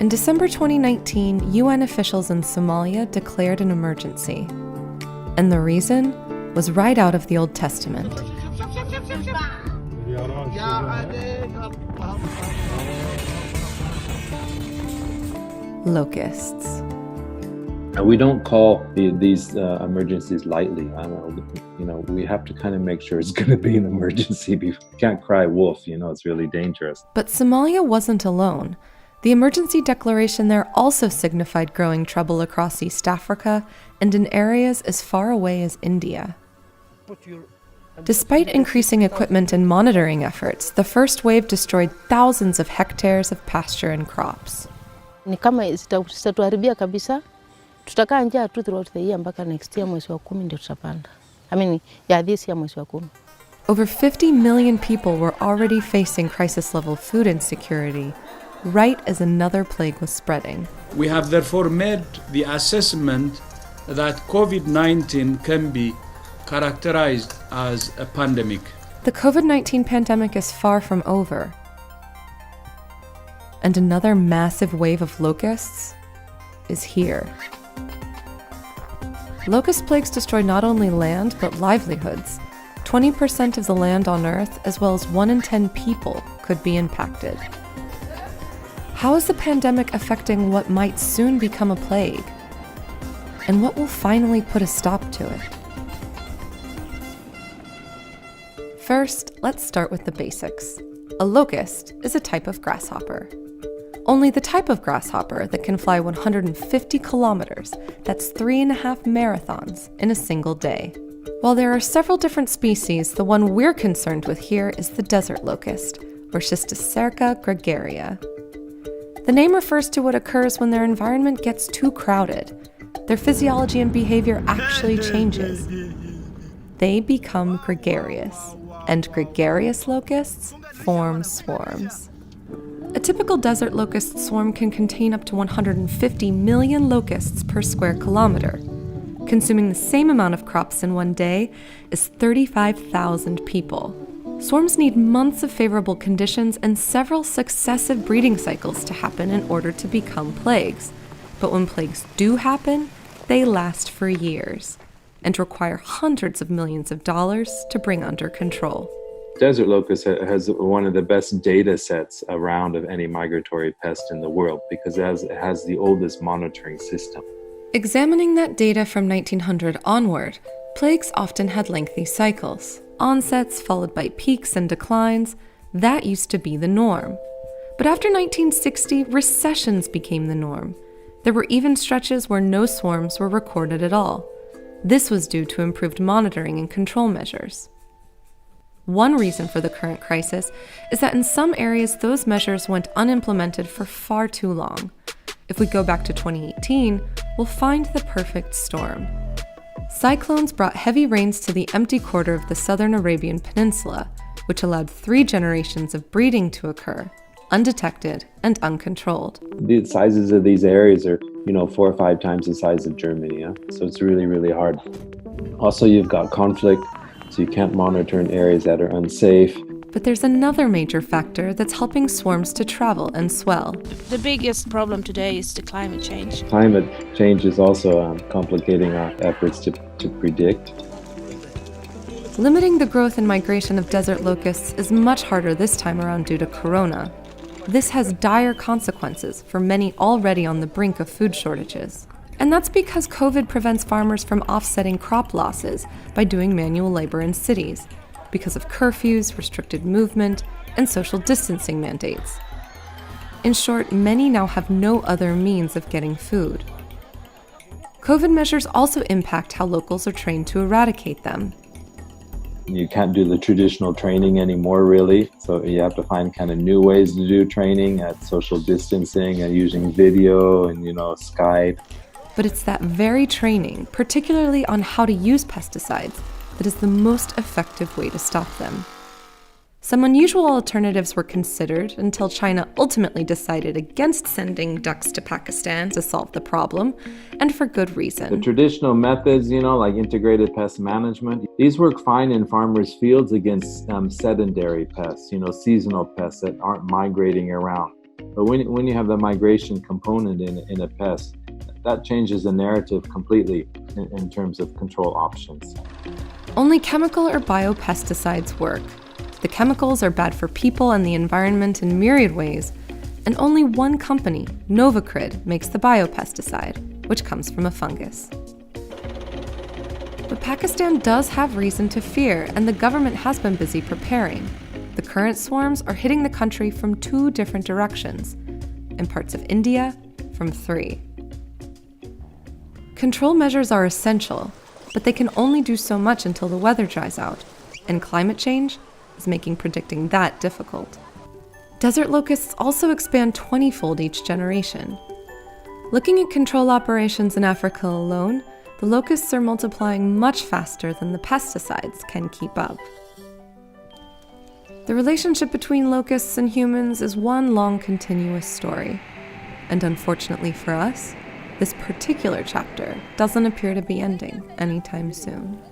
In December 2019, UN officials in Somalia declared an emergency. And the reason was right out of the Old Testament. Locusts. And we don't call these emergencies lightly. We have to kind of make sure it's going to be an emergency. You can't cry wolf, it's really dangerous. But Somalia wasn't alone. The emergency declaration there also signified growing trouble across East Africa and in areas as far away as India. Despite increasing equipment and monitoring efforts, the first wave destroyed thousands of hectares of pasture and crops. Ni kama zitatuharibia kabisa. Tutakaa njaa tu throughout the year mpaka next year mwezi wa 10 ndio tutapanda. This year mwezi wa 10. Over 50 million people were already facing crisis-level food insecurity, right as another plague was spreading. We have therefore made the assessment that COVID-19 can be characterized as a pandemic. The COVID-19 pandemic is far from over. And another massive wave of locusts is here. Locust plagues destroy not only land, but livelihoods. 20% of the land on Earth, as well as 1 in 10 people, could be impacted. How is the pandemic affecting what might soon become a plague? And what will finally put a stop to it? First, let's start with the basics. A locust is a type of grasshopper. Only the type of grasshopper that can fly 150 kilometers, that's 3.5 marathons, in a single day. While there are several different species, the one we're concerned with here is the desert locust, or Schistocerca gregaria. The name refers to what occurs when their environment gets too crowded. Their physiology and behavior actually changes. They become gregarious, and gregarious locusts form swarms. A typical desert locust swarm can contain up to 150 million locusts per square kilometer, consuming the same amount of crops in one day as 35,000 people. Swarms need months of favorable conditions and several successive breeding cycles to happen in order to become plagues. But when plagues do happen, they last for years and require hundreds of millions of dollars to bring under control. Desert locust has one of the best data sets around of any migratory pest in the world because it has the oldest monitoring system. Examining that data from 1900 onward, plagues often had lengthy cycles, onsets followed by peaks and declines. That used to be the norm. But after 1960, recessions became the norm. There were even stretches where no swarms were recorded at all. This was due to improved monitoring and control measures. One reason for the current crisis is that in some areas those measures went unimplemented for far too long. If we go back to 2018, we'll find the perfect storm. Cyclones brought heavy rains to the empty quarter of the southern Arabian Peninsula, which allowed 3 generations of breeding to occur, undetected and uncontrolled. The sizes of these areas are, 4 or 5 times the size of Germany, so it's really, really hard. Also, you've got conflict. So you can't monitor in areas that are unsafe. But there's another major factor that's helping swarms to travel and swell. The biggest problem today is the climate change. Climate change is also complicating our efforts to predict. Limiting the growth and migration of desert locusts is much harder this time around due to corona. This has dire consequences for many already on the brink of food shortages. And that's because COVID prevents farmers from offsetting crop losses by doing manual labor in cities, because of curfews, restricted movement, and social distancing mandates. In short, many now have no other means of getting food. COVID measures also impact how locals are trained to eradicate them. You can't do the traditional training anymore, really. So you have to find kind of new ways to do training at social distancing and using video and, Skype. But it's that very training, particularly on how to use pesticides, that is the most effective way to stop them. Some unusual alternatives were considered until China ultimately decided against sending ducks to Pakistan to solve the problem, and for good reason. The traditional methods, like integrated pest management, these work fine in farmers' fields against sedentary pests, seasonal pests that aren't migrating around. But when you have the migration component in a pest, that changes the narrative completely in terms of control options. Only chemical or biopesticides work. The chemicals are bad for people and the environment in myriad ways, and only one company, Novacrid, makes the biopesticide, which comes from a fungus. But Pakistan does have reason to fear, and the government has been busy preparing. The current swarms are hitting the country from 2 different directions, in parts of India from 3. Control measures are essential, but they can only do so much until the weather dries out, and climate change is making predicting that difficult. Desert locusts also expand 20-fold each generation. Looking at control operations in Africa alone, the locusts are multiplying much faster than the pesticides can keep up. The relationship between locusts and humans is one long continuous story. And unfortunately for us, this particular chapter doesn't appear to be ending anytime soon.